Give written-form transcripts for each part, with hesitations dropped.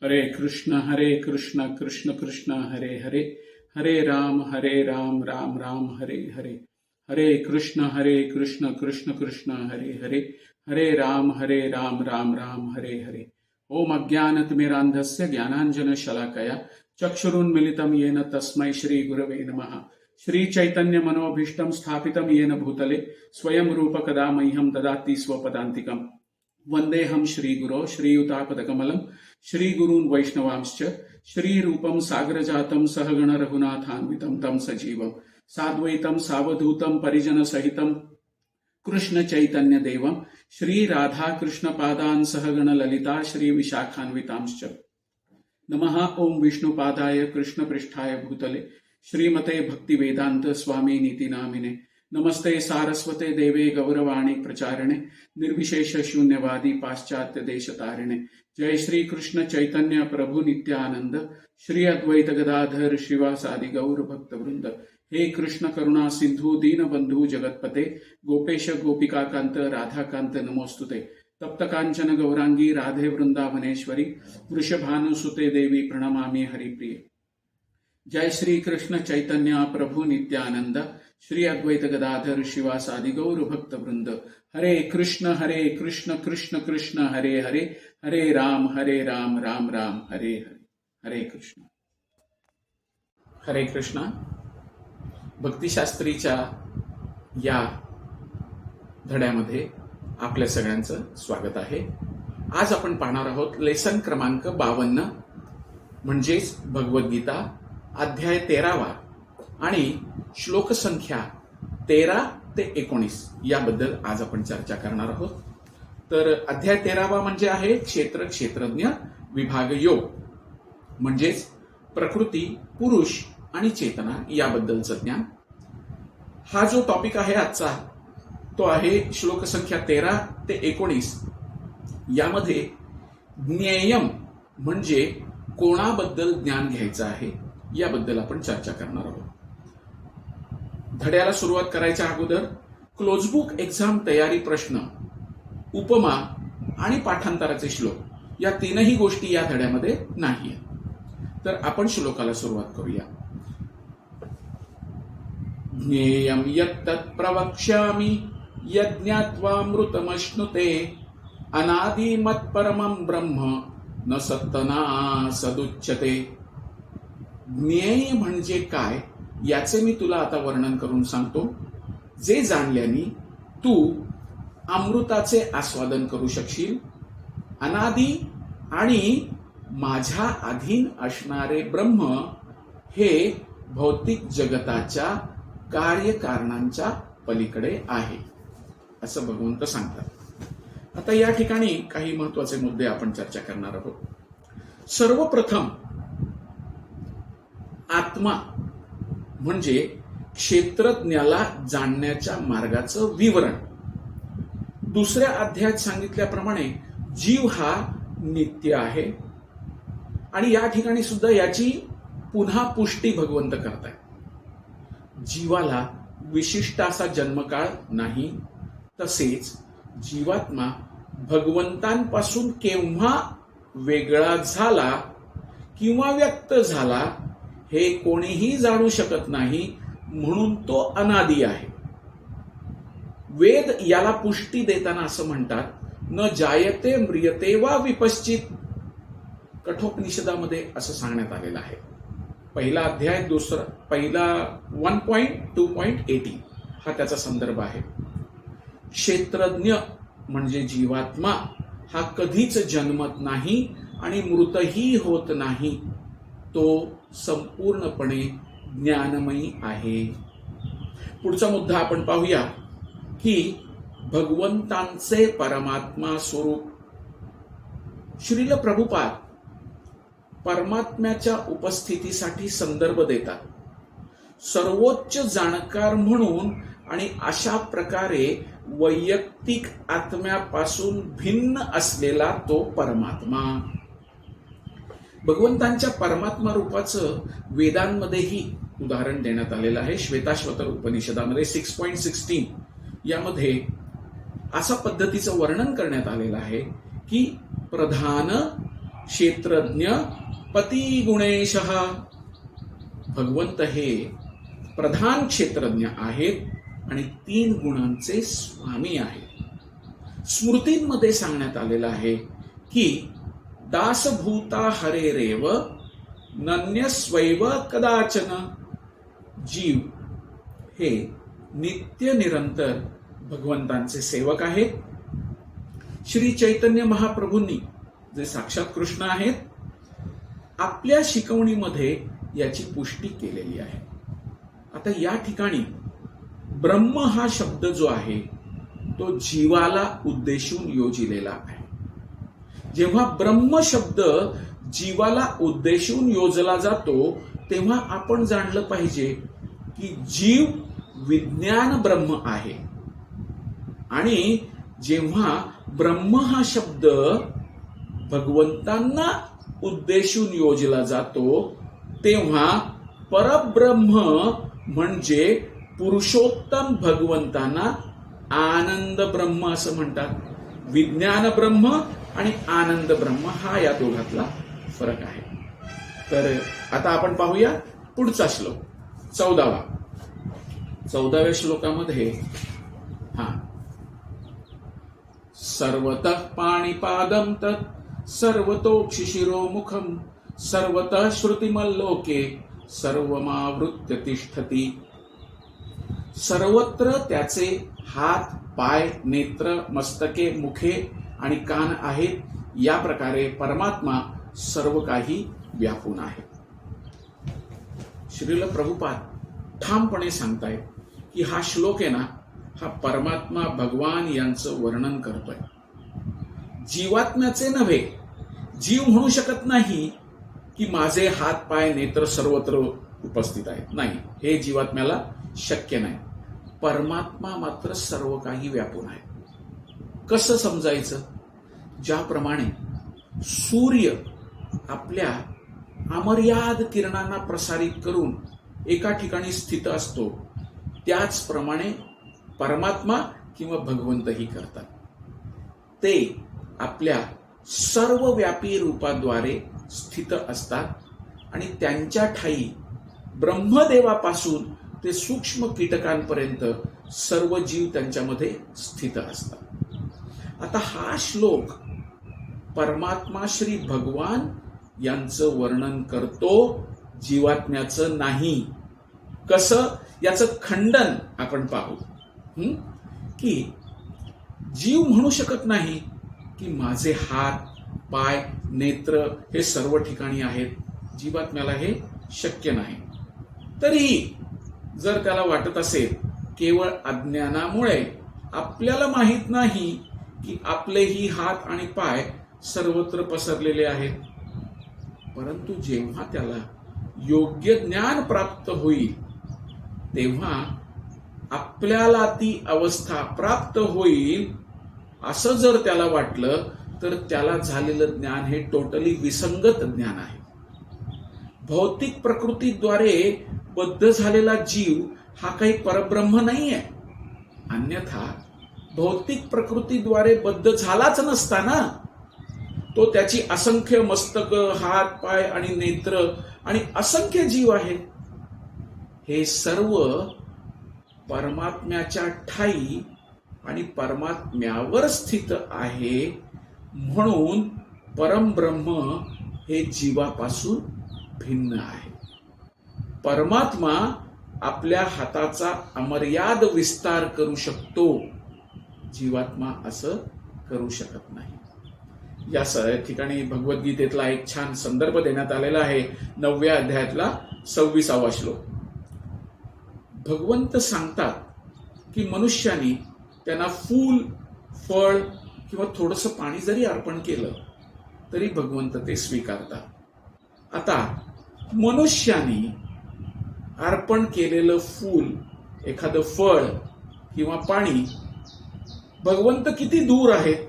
हरे कृष्ण कृष्ण कृष्ण हरे हरे, हरे राम राम राम हरे हरे, हरे कृष्ण कृष्ण कृष्ण हरे हरे, हरे राम राम राम हरे हरे। ओम अज्ञानतिमिरान्धस्य ज्ञानाञ्जनशलाकया चक्षुरुन्मिलितं येन तस्मै श्री गुरवे नमः। श्री चैतन्य मनोभीष्टं स्थापितं येन भूतले स्वयं रूप कदा मह्यं ददाति स्वपदान्तिकम्। वन्देऽहं श्रीगुरो श्रीयुतापदकमलं श्रीगुरून् वैष्णवांश्च श्रीरूपं सागरजातं सहगण रघुनाथान्वितं तं सजीवं साद्वैतं सावधूतं परिजनसहितं कृष्ण चैतन्य देवं श्री राधा कृष्ण पादान् सहगण ललिता श्री विशाखान्वितांश्च। नमः ओम विष्णुपादाय कृष्ण पृष्ठाय भूतले श्रीमते भक्तिवेदांत स्वामी नीति नामिने। नमस्ते सारस्वते देवे गौरवाणी प्रचारिणे निर्विशेष शून्यवादी पाश्चात्य देश तारिणे। जय श्री कृष्ण चैतन्य प्रभु नित्यानंद श्री अद्वैत गदाधर श्रीवासादि गौर भक्त वृंद। हे कृष्ण करुणा सिंधु दीन बंधु जगतपते गोपेश गोपिका कांत राधा कांत नमोस्तुते। तप्त कांचन गौरांगी राधे वृंदावनेश्वरी वृषभानुसुते देवी प्रणमामि हरिप्रिये। जय श्री कृष्ण चैतन्य प्रभु नित्यानंद श्री अद्वैत गदाधर शिवासादि गौर भक्त वृंद। हरे कृष्ण कृष्ण कृष्ण हरे हरे, हरे राम राम राम हरे हरे। हरे कृष्ण हरे कृष्ण। भक्तिशास्त्रीच्या या धड्यामध्ये आपल्या सगळ्यांचं स्वागत आहे। आज आपण पाहणार आहोत लेसन क्रमांक 52 म्हणजेच भगवद्गीता अध्याय 13 आणि श्लोक संख्या 13 ते 19 याबद्दल आज आपण चर्चा करणार आहोत। तर अध्याय 13 म्हणजे आहे क्षेत्र क्षेत्रज्ञ विभाग योग, म्हणजेच प्रकृती पुरुष आणि चेतना याबद्दलचं ज्ञान। हा जो टॉपिक आहे आजचा तो आहे श्लोक संख्या 13 ते 19 यामध्ये ज्ञेयम म्हणजे कोणाबद्दल ज्ञान घ्यायचं आहे याबद्दल आपण चर्चा करणार आहोत। धड्याला सुरुवात करायच्या अगोदर क्लोजबुक एक्झाम तयारी प्रश्न, उपमा आणि पाठांतराचे श्लोक या तीनही गोष्टी या धड्यामध्ये नाहीये। तर आपण श्लोकाला सुरुवात करूया। ज्ञेयं यत्तत् प्रवक्ष्यामि यज्ञात्वामृतमश्नुते अनादिमत्परमं ब्रह्म न सत्तनासदुच्यते। ज्ञेय म्हणजे काय याचे मी तुला आता वर्णन करून सांगतो, जे जाणल्याने तू अमृताचे आस्वादन करू शकशील। अनादी आणि माझ्या अधीन असणारे ब्रह्म हे भौतिक जगताच्या कार्यकारणांच्या पलीकडे आहे असं भगवंत सांगतात। आता या ठिकाणी काही महत्वाचे मुद्दे आपण चर्चा करणार आहोत। सर्वप्रथम आत्मा म्हणजे क्षेत्रज्ञाला जाणण्याच्या मार्गाचं विवरण। दुसऱ्या अध्यायात सांगितल्याप्रमाणे जीव हा नित्य आहे आणि या ठिकाणी सुद्धा याची पुन्हा पुष्टी भगवंत करतायत। जीवाला विशिष्ट असा जन्मकाळ नाही, तसेच जीवात्मा भगवंतांपासून केव्हा वेगळा झाला किंवा व्यक्त झाला हे कोणीही जाणू शकत नाही, म्हणून तो अनादी आहे। वेद याला पुष्टी देताना असं म्हणतात, न जायते म्रियते वा विपश्चित। कठोपनिषदामध्ये असं सांगण्यात आलेलं आहे। पहिला अध्याय पहिला 1.2.18 हा त्याचा संदर्भ आहे। क्षेत्रज्ञ म्हणजे जीवात्मा हा कधीच जन्मत नाही आणि मृतही होत नाही, तो संपूर्णपणे ज्ञानमयी आहे। पुढचा मुद्दा आपण पाहूया की भगवंतांचे परमात्मा स्वरूप। श्रील प्रभुपाद परमात्म्याच्या उपस्थितीसाठी संदर्भ देतात। सर्वोच्च जाणकार म्हणून आणि अशा प्रकारे वैयक्तिक आत्म्यापासून भिन्न असलेला तो परमात्मा। भगवंतांच्या परमात्मा रूपाचं वेदांमध्येही उदाहरण देण्यात आलेलं आहे। श्वेताश्वतर उपनिषदामध्ये 6.16 यामध्ये अशा पद्धतीचं वर्णन करण्यात आलेलं आहे की प्रधान क्षेत्रज्ञ पती गुणेशः. भगवंत हे प्रधान क्षेत्रज्ञ आहेत आणि 3 गुणांचे स्वामी आहेत. स्मृतींमध्ये सांगण्यात आलेलं आहे की दासभूता हरेरेव नन्यस्वैव कदाचन. जीव हे नित्य निरंतर भगवंतांचे सेवक आहेत. श्री चैतन्य महाप्रभूंनी जे साक्षात कृष्ण आहेत, आपल्या शिकवणीमध्ये याची पुष्टी केलेली आहे. आता या ठिकाणी ब्रह्म हा शब्द जो आहे तो जीवाला उद्देशून योजिलेला आहे. जेव्हा ब्रह्म शब्द जीवाला उद्देशून योजला जातो तेव्हा आपण जाणलं पाहिजे की जीव विज्ञान ब्रह्म आहे. आणि जेव्हा ब्रह्म हा शब्द भगवंतांना उद्देशून योजला जातो तेव्हा परब्रह्म म्हणजे पुरुषोत्तम भगवंतांना आनंद ब्रह्म असं म्हणतात. विज्ञान ब्रह्म आणि आनंद ब्रह्म हा या दोघातला फरक आहे. तर आता आपण पाहूया पुढचा श्लोक 14वा. 14व्या श्लोकामध्ये सर्वतः पाणिपादं तत् सर्वतोक्षिशिरोमुखं सर्वतः श्रुतिमल्लोके सर्वमावृत्य तिष्ठति. सर्वत्र त्याचे हात, पाय, नेत्र, मस्तके, मुखे आणि कान आहेत. या प्रकारे परमात्मा सर्व काही व्यापून आहे. श्रील प्रभुपाद ठामपणे सांगतायत की हा श्लोक आहे ना, हा परमात्मा भगवान यांचं वर्णन करतोय. जीवात्म्याचे नव्हे. जीव म्हणू शकत नाही की माझे हात, पाय, नेत्र सर्वत्र उपस्थित आहेत. नाही, हे जीवात्म्याला शक्य नाही. परमात्मा मात्र सर्व काही व्यापून आहे. कसं समजायचं? ज्याप्रमाणे सूर्य आपल्या अमर्याद किरणांना प्रसारित करून एका ठिकाणी स्थित असतो, त्याचप्रमाणे परमात्मा किंवा भगवंतही करतात. ते आपल्या सर्वव्यापी रूपाद्वारे स्थित असतात आणि त्यांच्या ठाई ब्रह्मदेवापासून ते सूक्ष्म कीटकांपर्यंत सर्व जीव त्यांच्यामध्ये स्थित असतात. आता हा श्लोक परमात्मा श्री भगवान यांचं वर्णन करतो, जीवात्म्याचं नाही. कसं? याचं खंडन आपण पाहू की जीव म्हणू शकत नाही की माझे हात, पाय, नेत्र हे सर्व ठिकाणी आहेत. जीवात्म्याला हे शक्य नाही. तरीही जर त्याला वाटत असेल, केवळ अज्ञानामुळे आपल्याला माहित नाही की आपलेही हात आणि पाय सर्वत्र पसरलेले आहेत. परंतु जेव्हा त्याला योग्य ज्ञान प्राप्त होईल तेव्हा आपल्याला ती अवस्था प्राप्त होईल असं जर त्याला वाटलं तर त्याला झालेलं ज्ञान हे टोटली विसंगत ज्ञान आहे. भौतिक प्रकृतीद्वारे बद्ध झालेला जीव हा काही परब्रह्म नाहीये. अन्यथा भौतिक प्रकृतीद्वारे बद्ध झालाच नसता ना. तो त्याची असंख्य मस्तक, हात, पाय आणि नेत्र आणि असंख्य जीव आहेत. हे सर्व परमात्म्याच्या ठाई आणि परमात्म्यावर स्थित आहे. म्हणून परमब्रह्म हे जीवापासून भिन्न आहे. परमात्मा आपल्या हाताचा अमर्याद विस्तार करू शकतो, जीवात्मा असं करू शकत नाही. या ठिकाणी भगवद्गीतेतला एक छान संदर्भ देण्यात आलेला आहे. 9व्या अध्यायातला 26वा श्लोक. भगवंत सांगतात की मनुष्याने त्यांना फूल, फळ किंवा थोडंसं पाणी जरी अर्पण केलं तरी भगवंत ते स्वीकारतात. आता मनुष्याने अर्पण केलेलं फूल, एखादं फळ किंवा पाणी भगवंत किती दूर आहेत,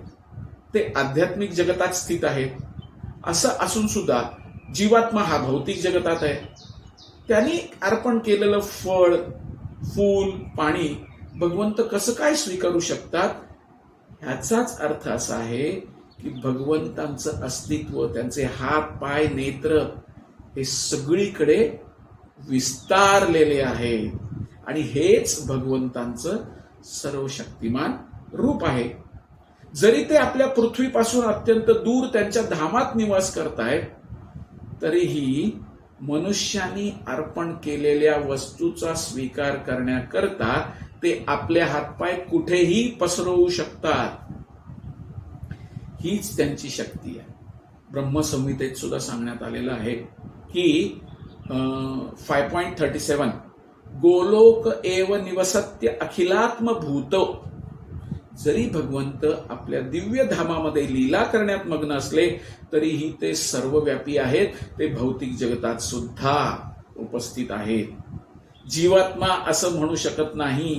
ते आध्यात्मिक जगतात स्थित आहेत. असं असून सुद्धा जीवात्मा हा भौतिक जगतात आहे. त्यांनी अर्पण केलेलं फळ, फूल, पाणी भगवंत कसं काय स्वीकारू शकतात? ह्याचाच अर्थ असा आहे की भगवंतांचं अस्तित्व, त्यांचे हात पाय नेत्र हे सगळीकडे विस्तारलेले आहे आणि हेच भगवंतांचं सर्वशक्तिमान रूप आहे. जरी ते आपल्या पृथ्वीपासून अत्यंत दूर त्यांच्या धामात निवास करतायत, तरीही मनुष्यांनी अर्पण केलेल्या वस्तूचा स्वीकार करण्याकरता ते आपले हातपाय कुठेही पसरवू शकतात. हीच त्यांची शक्ती आहे. ब्रह्मसंहितेत सुद्धा सांगण्यात आलेलं आहे की 5.37 गोलोक एव निवसत्य अखिलात्म भूत. जरी भगवंत आपल्या दिव्य धामामध्ये लीला करण्यात मग्न असले तरीही ते सर्वव्यापी आहेत. ते भौतिक जगतात सुद्धा उपस्थित आहेत. जीवात्मा असं म्हणू शकत नाही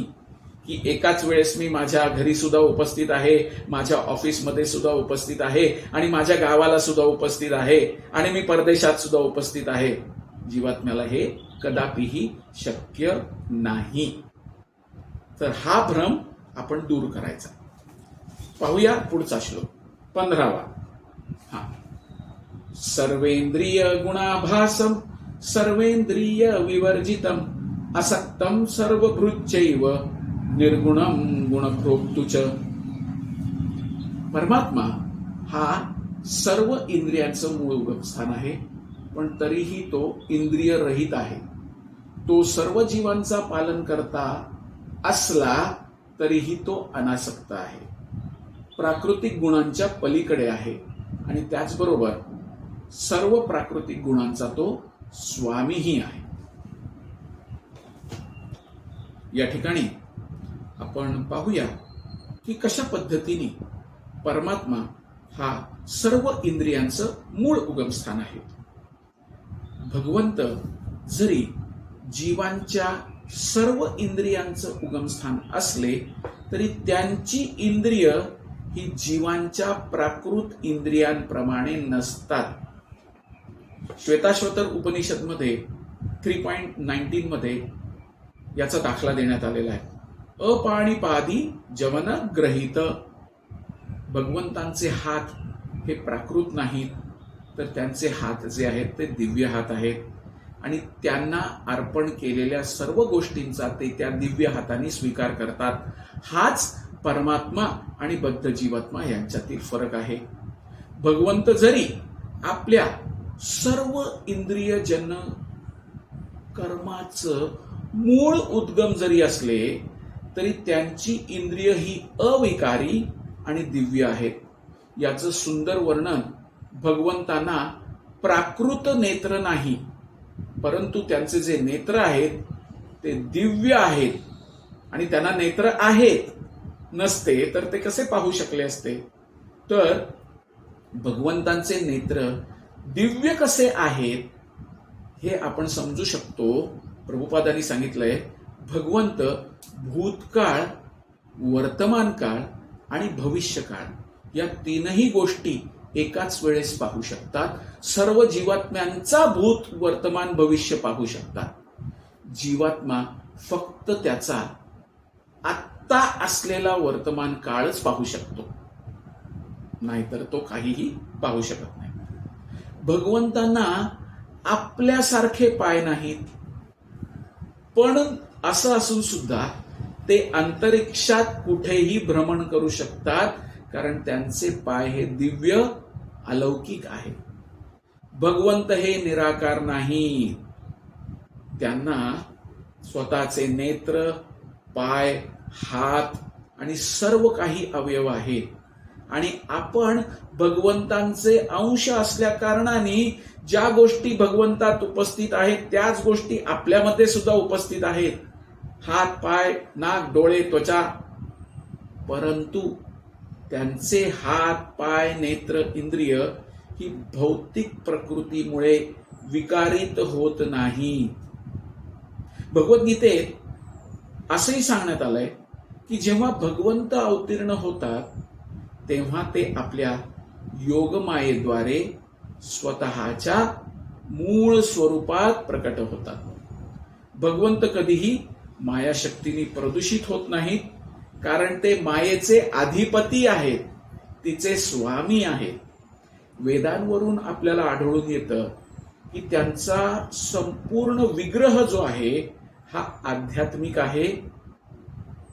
की एकाच वेळेस मी माझ्या घरी सुद्धा उपस्थित आहे, माझ्या ऑफिसमध्ये सुद्धा उपस्थित आहे आणि माझ्या गावाला सुद्धा उपस्थित आहे आणि मी परदेशात सुद्धा उपस्थित आहे. जीवात्म्याला हे कदापिही शक्य नाही. तर हा भ्रम आपण दूर करायचा. पाहूया पुढचा श्लोक 15वा. सर्वेंद्रिय गुणाभासम सर्वेंद्रिय विवर्जितम असक्तम सर्वभृच्चैव निर्गुणम गुणप्रोक्तुच. परमात्मा हा सर्व इंद्रियांचं मूळ उगमस्थान आहे, पण तरीही तो इंद्रिय रहित आहे. तो सर्व जीवांचा पालन करता असला तरीही तो अनासक्त आहे, प्राकृतिक गुणांच्या पलीकडे आहे आणि त्याचबरोबर सर्व प्राकृतिक गुणांचा तो स्वामीही आहे. या ठिकाणी आपण पाहूया की कशा पद्धतीने परमात्मा हा सर्व इंद्रियांचं मूळ उगमस्थान आहे. भगवंत जरी जीवांच्या सर्व इंद्रियांचं उगमस्थान असले तरी त्यांची इंद्रिय ही जीवांच्या प्राकृत इंद्रियांप्रमाणे नसतात. श्वेताश्वतर उपनिषदमध्ये 3.19 मध्ये याचा दाखला देण्यात आलेला आहे. अपाणिपादी जवन ग्रहीत. भगवंतांचे हात हे प्राकृत नाहीत, तर त्यांचे हात जे आहेत ते दिव्य हात आहेत आणि त्यांना अर्पण केलेल्या सर्व गोष्टींचा ते त्या दिव्य हाताने स्वीकार करतात. हाच परमात्मा आणि बद्ध जीवात्मा यांच्यातील फरक आहे. भगवंत जरी आपल्या सर्व इंद्रियजन्य कर्माचं मूळ उद्गम जरी असले तरी त्यांची इंद्रिय ही अविकारी आणि दिव्य आहेत. याचं सुंदर वर्णन भगवंतांना प्राकृत नेत्र नाही, परंतु त्यांचे जे नेत्र आहेत ते दिव्य आहेत आणि त्यांना नेत्र आहेत. नसते तर ते कसे पाहू शकले असते? तर भगवंतांचे नेत्र दिव्य कसे आहेत हे आपण समजू शकतो. प्रभुपादांनी सांगितलंय, भगवंत भूतकाळ, वर्तमान काळ आणि भविष्यकाळ या तीनही गोष्टी एकाच वेळेस पाहू शकतात. सर्व जीवात्म्यांचा भूत, वर्तमान, भविष्य पाहू शकतात. जीवात्मा फक्त त्याचा आत्ता असलेला वर्तमान काळच पाहू शकतो, नाहीतर तो काहीही पाहू शकत नाही. भगवंतांना आपल्यासारखे पाय नाहीत, पण असं असून सुद्धा ते अंतरिक्षात कुठेही भ्रमण करू शकतात, कारण त्यांचे पाय हे दिव्य अलौकिक आहे. भगवंत हे निराकार नाही. त्यांना स्वतःचे नेत्र, पाय, हात आणि सर्व काही अवयव आहेत आणि आपण भगवंतांचे अंश असल्या कारणाने ज्या गोष्टी भगवंतात उपस्थित आहेत त्याच गोष्टी आपल्यामध्ये सुद्धा उपस्थित आहेत. हात, पाय, नाक, डोळे, त्वचा. परंतु त्यांचे हात, पाय, नेत्र, इंद्रिय ही भौतिक प्रकृतीमुळे विकारित होत नाही. भगवद्गीतेत असंही सांगण्यात आलंय की जेव्हा भगवंत अवतीर्ण होतात तेव्हा ते आपल्या योगमायेद्वारे स्वतःच्या मूळ स्वरूपात प्रकट होतात. भगवंत कधीही मायाशक्तीने प्रदूषित होत नाहीत, कारण ते मायेचे अधिपती आहेत. भक्तीचे स्वामी आहेत. वेदांवरून आपल्याला आढळून येतं की त्यांचा संपूर्ण विग्रह जो आहे हा आध्यात्मिक आहे.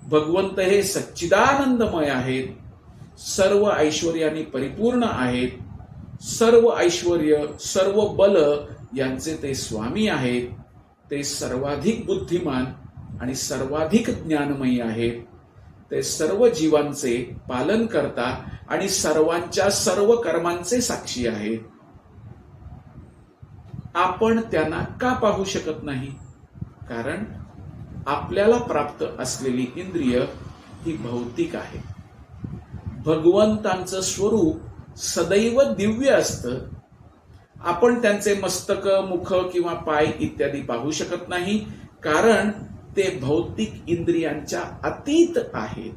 भगवंत हे सच्चिदानंदमय आहेत, सर्व ऐश्वर्याने परिपूर्ण आहेत, सर्व ऐश्वर्य सर्व बल यांचे ते स्वामी आहेत. ते सर्वाधिक बुद्धिमान आणि सर्वाधिक ज्ञानमयी आहेत. ते सर्व जीवांचे पालन करता आणि सर्वांच्या सर्व कर्मांचे साक्षी आहेत. आपण त्यांना का पाहू शकत नाही? कारण आपल्याला प्राप्त असलेली इंद्रिय ही भौतिक आहे. भगवंतांचं स्वरूप सदैव दिव्य असतं. आपण त्यांचे मस्तक, मुख किंवा पाय इत्यादी पाहू शकत नाही, कारण ते भौतिक इंद्रियांच्या अतीत आहेत.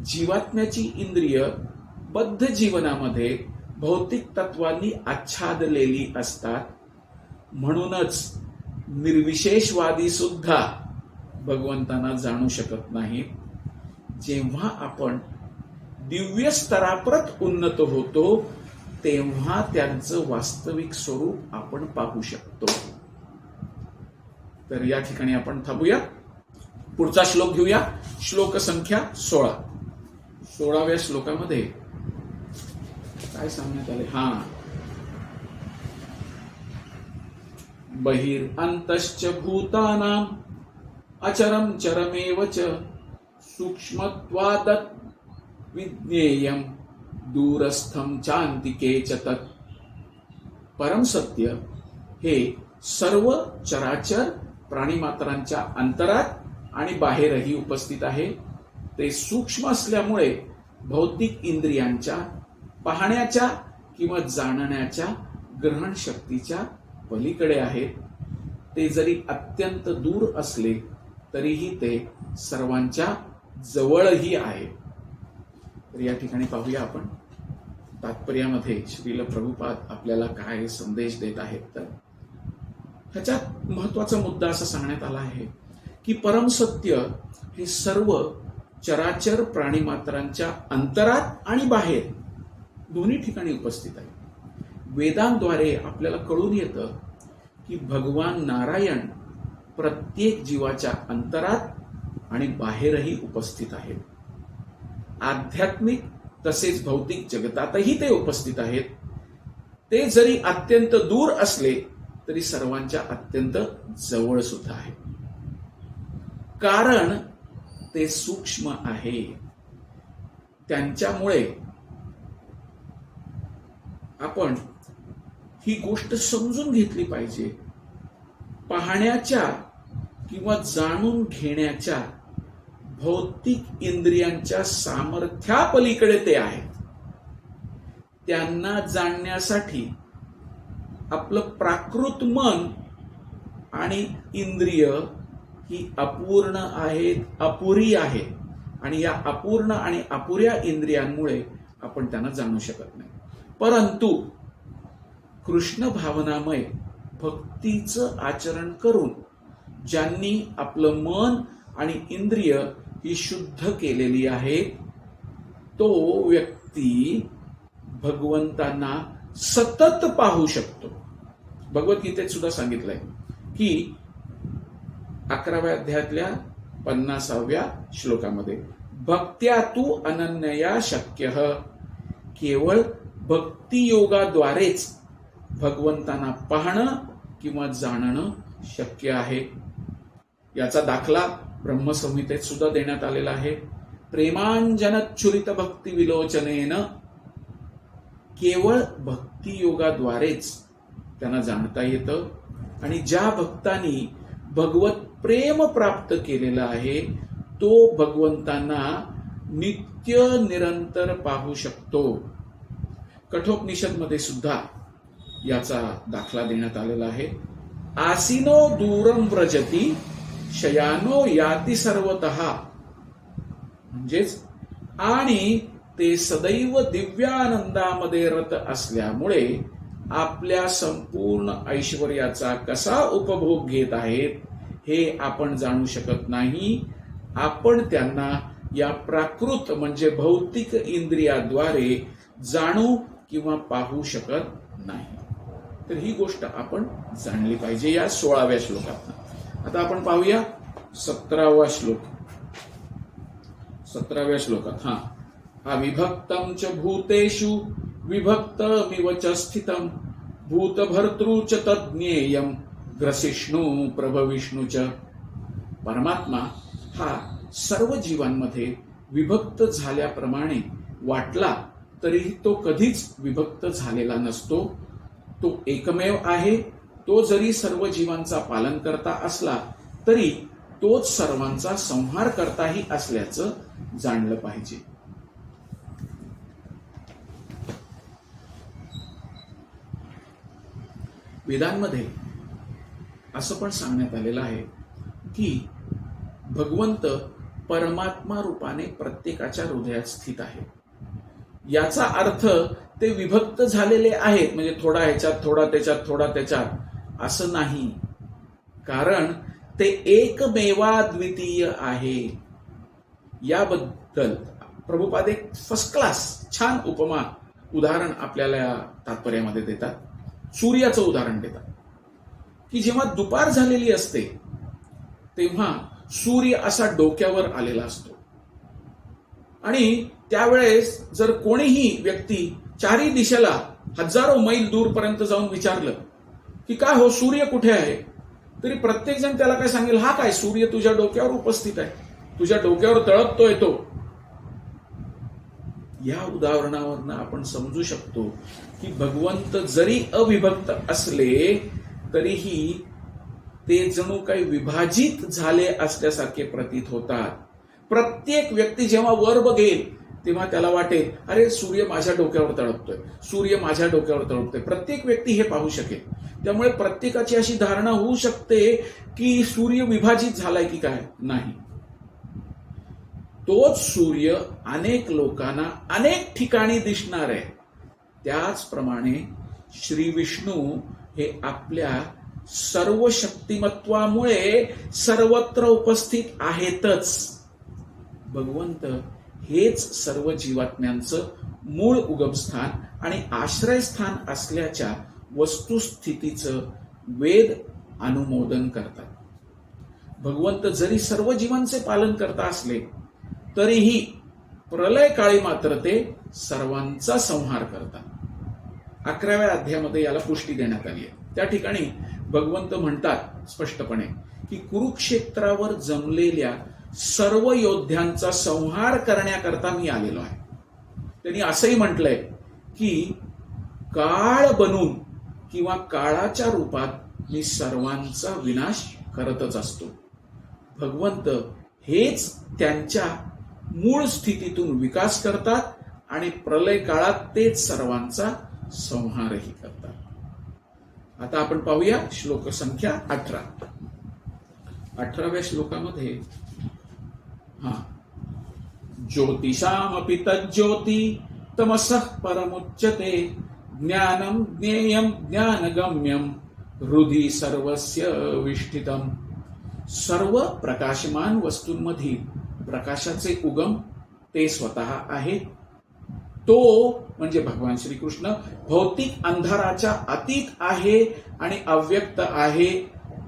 जीवात्म्याची इंद्रिय बद्ध जीवनामध्ये भौतिक तत्वांनी आच्छादलेली असतात. म्हणूनच निर्विशेषवादी सुद्धा भगवंतांना जाणू शकत नाहीत. जेव्हा आपण दिव्य स्तराप्रत उन्नत होतो तेव्हा त्यांचं वास्तविक स्वरूप आपण पाहू शकतो. तर या ठिकाणी आपण थांबूया. पुढचा श्लोक घेऊया. श्लोक संख्या 16. 16व्या श्लोकामध्ये काय सांगण्यात आले? बहिरअंतश्च भूतानां अचरं चरमेव च सूक्ष्मत्वादत् विज्ञेयं दूरस्थं चान्तिके च तत्. परम सत्य हे सर्व चराचर प्राणीमात्रांच्या अंतरात आणि बाहेरही उपस्थित आहे. ते सूक्ष्म असल्यामुळे भौतिक इंद्रियांच्या पाहण्याच्या किंवा जाणण्याच्या ग्रहण शक्तीच्या पलीकडे आहेत. ते जरी अत्यंत दूर असले तरीही ते सर्वांच्या जवळही आहे. तर या ठिकाणी पाहूया आपण तात्पर्यामध्ये श्रील प्रभुपाद आपल्याला काय संदेश देत आहेत. तर ह्याच्यात महत्वाचा मुद्दा असा सांगण्यात आला आहे की परमसत्य हे सर्व चराचर प्राणीमात्रांच्या अंतरात आणि बाहेर दोन्ही ठिकाणी उपस्थित आहे. वेदांद्वारे आपल्याला कळून येतं की भगवान नारायण प्रत्येक जीवाच्या अंतरात आणि बाहेरही उपस्थित आहेत. आध्यात्मिक तसेच भौतिक जगतातही ते उपस्थित आहेत. ते जरी अत्यंत दूर असले तरी सर्वांच्या अत्यंत जवळ सुद्धा आहे. कारण ते सूक्ष्म आहे. त्यांच्यामुळे आपण ही गोष्ट समजून घेतली पाहिजे. पाहण्याच्या किंवा जाणून घेण्याच्या भौतिक इंद्रियांच्या सामर्थ्यापलीकडे ते आहेत. त्यांना जाणण्यासाठी आपलं प्राकृत मन आणि इंद्रिय ही अपूर्ण आहेत, अपुरी आहेत. आणि या अपूर्ण आणि अपुऱ्या इंद्रियांमुळे आपण त्यांना जाणू शकत नाही. परंतु कृष्ण भावनामय भक्तीचं आचरण करून ज्यांनी आपलं मन आणि इंद्रिय ही शुद्ध केलेली आहे तो व्यक्ती भगवंतांना सतत पाहू शकतो. भगवद्गीतेत सुद्धा सांगितलंय की 11व्या अध्यायातल्या 50व्या श्लोकामध्ये भक्त्या तू अनन्यया शक्यः. केवळ भक्ती योगाद्वारेच भगवंतांना पाहणं किंवा जाणणं शक्य आहे. याचा दाखला ब्रह्मसंहितेत सुद्धा देण्यात आलेला आहे. प्रेमांजनच्छुरित भक्ती विलोचनेन. केवळ भक्ती योगाद्वारेच त्यांना जाणता येतं. आणि ज्या भक्तांनी भगवत प्रेम प्राप्त केलेलं आहे तो भगवंतांना नित्य निरंतर पाहू शकतो. कठोपनिषद मध्ये सुद्धा याचा दाखला देण्यात आलेला आहे. आसीनो दूरम व्रजती शयानो याती सर्वतः. म्हणजेच आणि ते सदैव दिव्यानंदामध्ये रत असल्यामुळे आपल्या संपूर्ण ऐश्वर्याचा कसा उपभोग घेत आहेत हे आपण जाणू शकत नाही. आपण त्यांना या प्राकृत म्हणजे भौतिक इंद्रियाद्वारे जाणू किंवा पाहू शकत नाही. तर ही गोष्ट आपण जाणली पाहिजे या 16व्या श्लोकात. आता आपण पाहूया 17वा श्लोक. 17व्या श्लोकात अविभक्तं च भूतेषु विभक्तमिव च स्थितं भूतभर्तृ च तज्ज्ञेयं ग्रसिष्णु प्रभविष्णु च. परमात्मा हा सर्व जीवांमध्ये विभक्त झाल्याप्रमाणे वाटला तरीही तो कधीच विभक्त झालेला नसतो. तो एकमेव आहे. तो जरी सर्व जीवांचा पालन करता असला तरी तोच सर्वांचा संहार करताही असल्याचं जाणलं पाहिजे. वेदांमध्ये असं पण सांगण्यात आलेलं आहे की भगवंत परमात्मा रूपाने प्रत्येकाच्या हृदयात स्थित आहे. याचा अर्थ ते विभक्त झालेले आहेत, म्हणजे थोडा ह्याच्यात थोडा त्याच्यात थोडा त्याच्यात असं नाही. कारण ते एकमेवाद्वितीय आहे. याबद्दल प्रभुपाद एक फर्स्ट क्लास छान उपमा उदाहरण आपल्याला या तात्पर्यामध्ये देतात. सूर्याचं उदाहरण देतात की जेव्हा दुपार झालेली असते तेव्हा सूर्य असा डोक्यावर आलेला असतो आणि त्यावेळेस जर कोणीही व्यक्ती चारही दिशेला हजारो मैल दूरपर्यंत जाऊन विचारलं की काय हो सूर्य कुठे आहे, तरी प्रत्येक जण त्याला काय सांगेल, हा काय सूर्य तुझ्या डोक्यावर उपस्थित आहे, तुझ्या डोक्यावर तळपतोय तो. या उदाहरणावरनं आपण समजू शकतो की भगवंत जरी अविभक्त असले तरीही ते जणू काही विभाजित झाले असल्यासारखे प्रतीत होतात. प्रत्येक व्यक्ती जेव्हा वर बघेल तेव्हा त्याला वाटेल, अरे सूर्य माझ्या डोक्यावर तळपतोय, सूर्य माझ्या डोक्यावर तळपतोय. प्रत्येक व्यक्ती हे पाहू शकेल. त्यामुळे प्रत्येकाची अशी धारणा होऊ शकते की सूर्य विभाजित झालाय की काय. नाही, तोच सूर्य अनेक लोकांना अनेक ठिकाणी दिसणार आहे. त्याचप्रमाणे श्री विष्णू हे आपल्या सर्व शक्तिमत्वामुळे सर्वत्र उपस्थित आहेतच. भगवंत हेच सर्व जीवात्म्यांचं मूळ उगमस्थान आणि आश्रयस्थान असल्याच्या वस्तुस्थितीचं वेद अनुमोदन करतात. भगवंत जरी सर्व जीवांचे पालन करता असले तरीही प्रलय काळी मात्र ते सर्वांचा संहार करतात. 11व्या अध्यायामध्ये याला पुष्टी देण्यात आली आहे. त्या ठिकाणी भगवंत म्हणतात स्पष्टपणे की कुरुक्षेत्रावर जमलेल्या सर्व योद्ध्यांचा संहार करण्याकरता मी आलेलो आहे. त्यांनी असंही म्हटलंय की काळ बनून किंवा काळाच्या रूपात मी सर्वांचा विनाश करतच असतो. भगवंत हेच त्यांच्या मूळ स्थितीतून विकास करतात आणि प्रलय काळात तेच सर्वांचा संहारही करतात. आता आपण पाहूया श्लोक संख्या 18. 18व्या श्लोकामध्ये ज्योतिषामपि तज्ज्योति तमसः परमुच्यते ज्ञानं ज्ञेयं ज्ञानगम्यं हृदि सर्वस्य विष्ठितम्. सर्व प्रकाशमान वस्तूंमधील प्रकाशाचे उगम ते स्वतः आहेत. तो म्हणजे भगवान श्रीकृष्ण भौतिक अंधाराच्या अतीत आहे आणि अव्यक्त आहे.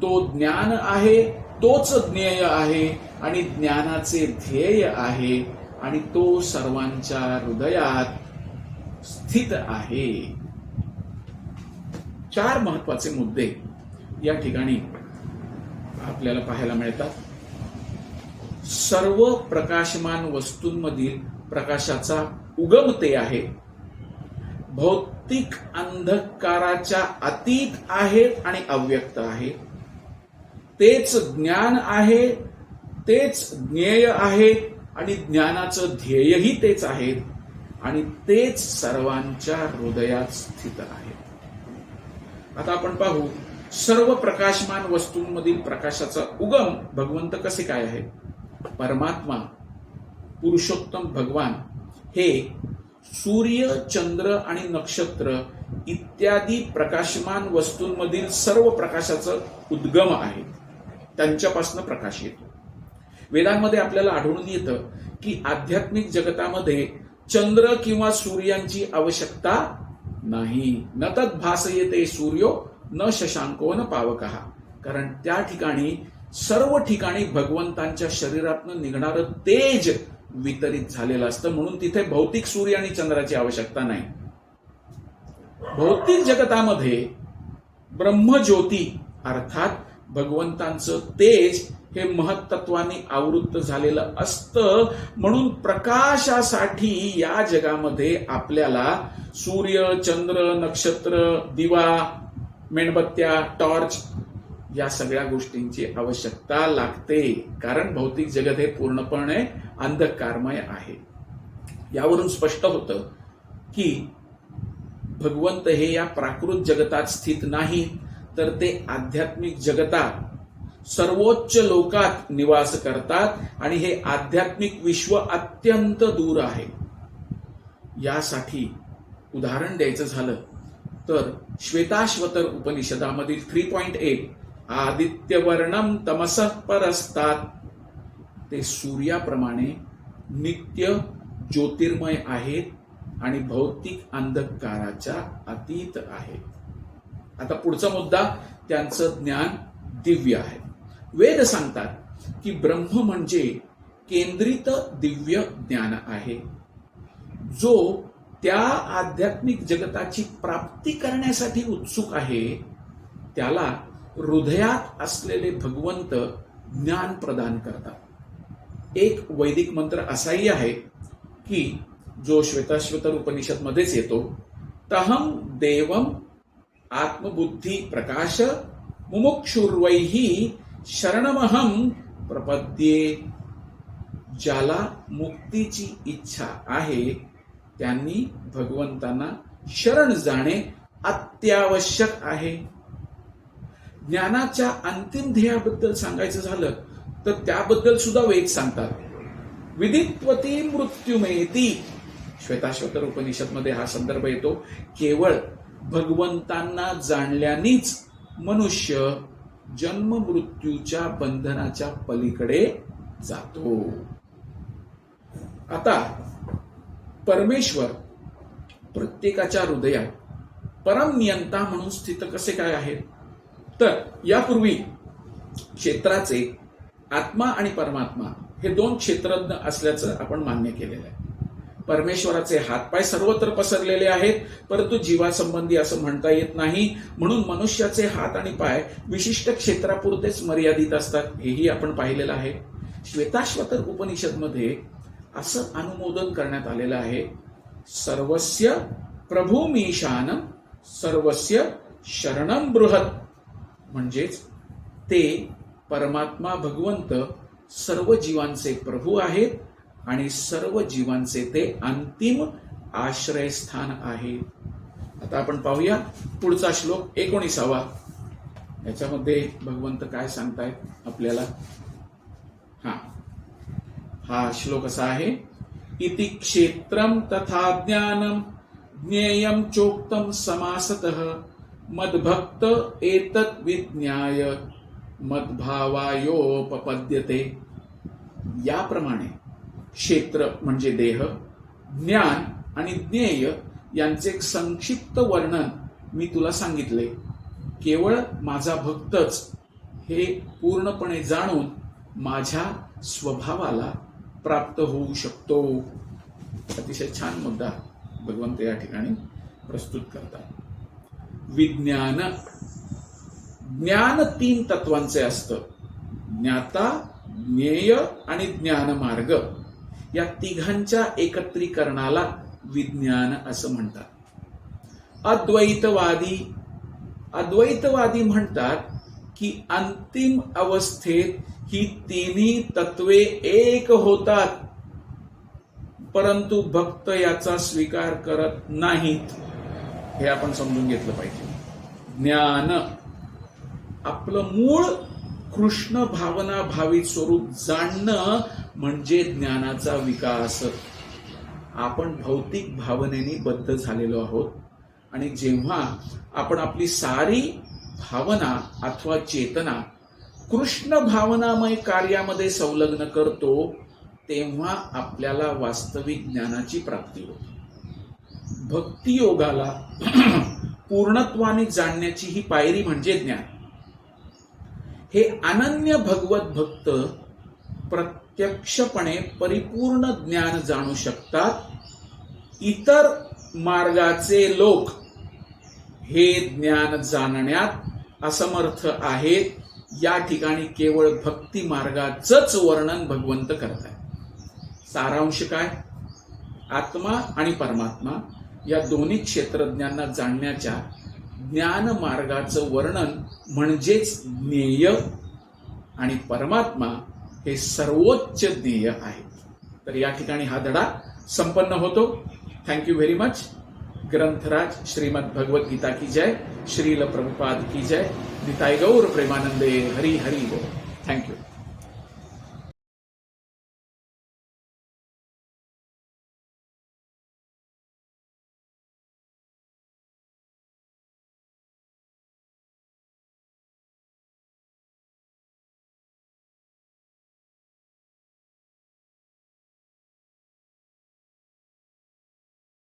तो ज्ञान आहे, तोच ज्ञेय आहे आणि ज्ञानाचे ध्येय आहे आणि तो सर्वांच्या हृदयात स्थित आहे. 4 महत्वाचे मुद्दे या ठिकाणी आपल्याला पाहायला मिळतात. सर्व प्रकाशमान वस्तूंमधील प्रकाशाचा उगम ते आहे. भौतिक अंधकाराच्या अतीत आहेत आणि अव्यक्त आहे. तेच ज्ञान आहे, तेच ज्ञेय आहे आणि ज्ञानाचं ध्येयही तेच आहेत आणि तेच सर्वांच्या हृदयात स्थित आहे. आता आपण पाहू सर्व प्रकाशमान वस्तूंमधील प्रकाशाचा उगम भगवंत कसे काय आहे. परमात्मा पुरुषोत्तम भगवान हे सूर्य, चंद्र आणि नक्षत्र इत्यादी प्रकाशमान वस्तूंमधील सर्व प्रकाशाचं उद्गम आहे. त्यांच्यापासून प्रकाश येतो. वेदांमध्ये आपल्याला आढळून येतं की आध्यात्मिक जगतामध्ये चंद्र किंवा सूर्यांची आवश्यकता नाही. न तद भासयते सूर्यो न शशांको न पावकः. कारण त्या ठिकाणी सर्व ठिकाणी भगवंतांच्या शरीरातून निघणारं तेज वितरित झालेलं असतं, म्हणून तिथे भौतिक सूर्य आणि चंद्राची आवश्यकता नाही. भौतिक जगतामध्ये ब्रह्मज्योती अर्थात भगवंतांचं तेज हे महत्त्वाने आवृत्त झालेलं असतं, म्हणून प्रकाशासाठी या जगामध्ये आपल्याला सूर्य, चंद्र, नक्षत्र, दिवा, मेणबत्त्या, टॉर्च या सगळ्या गोष्टींची आवश्यकता लागते. कारण भौतिक जगत हे पूर्णपणे अंधकारमय आहे. यावरून स्पष्ट होतं की भगवंत हे या प्राकृत जगतात स्थित नाही, तर ते आध्यात्मिक जगतात सर्वोच्च लोकात निवास करतात आणि हे आध्यात्मिक विश्व अत्यंत दूर आहे. यासाठी उदाहरण द्यायचं झालं तर श्वेताश्वतर उपनिषदामधील 3.8 आदित्यवर्णम तमसः परस्तात्, ते सूर्याप्रमाणे नित्य ज्योतिर्मय आहेत आणि भौतिक अंधकाराच्या अतीत आहेत. आता पुढचा मुद्दा, त्यांचं ज्ञान दिव्य आहे. वेद सांगतात की ब्रह्म म्हणजे केंद्रित दिव्य ज्ञान आहे. जो त्या आध्यात्मिक जगताची प्राप्ती करण्यासाठी उत्सुक आहे त्याला हृदयात असलेले भगवंत ज्ञान प्रदान करतात. एक वैदिक मंत्र असाही आहे की जो श्वेताश्वतर उपनिषद मध्येच येतो, तहम देवम आत्मबुद्धी प्रकाश मुमुक्षुर्वैहि शरणमहम प्रपद्ये. ज्याला मुक्तीची इच्छा आहे त्यांनी भगवंतांना शरण जाणे अत्यावश्यक आहे. ज्ञानाच्या अंतिम ध्येयाबद्दल सांगायचं झालं तर त्याबद्दल सुद्धा वेद सांगतात. विदित्वती मृत्युमेती, श्वेताश्वतर उपनिषद मध्ये हा संदर्भ येतो. केवळ भगवंतांना जाणल्यानेच मनुष्य जन्म मृत्यूच्या बंधनाच्या पलीकडे जातो. आता परमेश्वर प्रत्येकाच्या हृदयात परमनियंता म्हणून स्थित कसे काय आहेत? तर यापूर्वी क्षेत्राचे आत्मा आणि परमात्मा हे दोन क्षेत्रज्ञ असल्याचं आपण मान्य केलेलं आहे. परमेश्वराचे हातपाय सर्वत्र पसरलेले आहेत, परंतु जीवासंबंधी असं म्हणता येत नाही, म्हणून मनुष्याचे हात आणि पाय विशिष्ट क्षेत्रापुरतेच मर्यादित असतात, हेही आपण पाहिलेलं आहे. श्वेताश्वतर उपनिषदमध्ये असं अनुमोदन करण्यात आलेलं आहे, सर्वस्य प्रभुमीशानम सर्वस्य शरणम बृहत. म्हणजेच ते परमात्मा भगवंत सर्व जीवांचे प्रभू आहेत आणि सर्व जीवांचे ते अंतिम आश्रयस्थान आहे. आता आपण पाहूया पुढचा श्लोक 19. याच्यामध्ये भगवंत काय सांगतायत आपल्याला. हा श्लोक असा आहे, इति क्षेत्रम तथा ज्ञानम ज्ञेयम चोक्तम समासतः मद्भक्त एतत् विज्ञाय मद्भावायोपपद्यते. याप्रमाणे क्षेत्र म्हणजे देह, ज्ञान आणि ज्ञेय यांचे एक संक्षिप्त वर्णन मी तुला सांगितले. केवळ माझा भक्तच हे पूर्णपणे जाणून माझ्या स्वभावाला प्राप्त होऊ शकतो. अतिशय छान मुद्दा भगवंत या ठिकाणी प्रस्तुत करतात. विज्ञान, ज्ञान 3 तत्वांचे असतं. ज्ञाता, ज्ञेय आणि ज्ञान मार्ग, या तिघांच्या एकत्रीकरणाला विज्ञान असं म्हणतात. अद्वैतवादी म्हणतात की अंतिम अवस्थेत ही तिन्ही तत्वे एक होतात, परंतु भक्त याचा स्वीकार करत नाहीत. हे आपण समजून घेतलं पाहिजे. ज्ञान आपलं मूळ कृष्ण भावना भावित स्वरूप जाणणं म्हणजे ज्ञानाचा विकास. आपण भौतिक भावनेने बद्ध झालेलो आहोत आणि जेव्हा आपण आपली सारी भावना अथवा चेतना कृष्ण भावनामय कार्यामध्ये संलग्न करतो तेव्हा आपल्याला वास्तविक ज्ञानाची प्राप्ती होते. भक्तियोगाला पूर्णत्वाने जाणण्याची ही पायरी म्हणजे ज्ञान. हे अनन्य भगवत भक्त प्रत्यक्षपणे परिपूर्ण ज्ञान जाणू शकतात. इतर मार्गाचे लोक हे ज्ञान जाणण्यात असमर्थ आहेत. या ठिकाणी केवळ भक्ती मार्गाचंच वर्णन भगवंत करतात. सारांश काय? आत्मा आणि परमात्मा या दोन्ही क्षेत्रज्ञांना जाणण्याच्या ज्ञान मार्गाचं वर्णन म्हणजेच ज्ञेय, आणि परमात्मा हे सर्वोच्च ध्येय आहे. तर या ठिकाणी हा धडा संपन्न होतो. Thank you very much. ग्रंथराज श्रीमद भगवत गीता की जय. श्रील प्रभुपाद की जय. निताय गौर प्रेमानंदे. हरी हरी बोल. थँक्यू.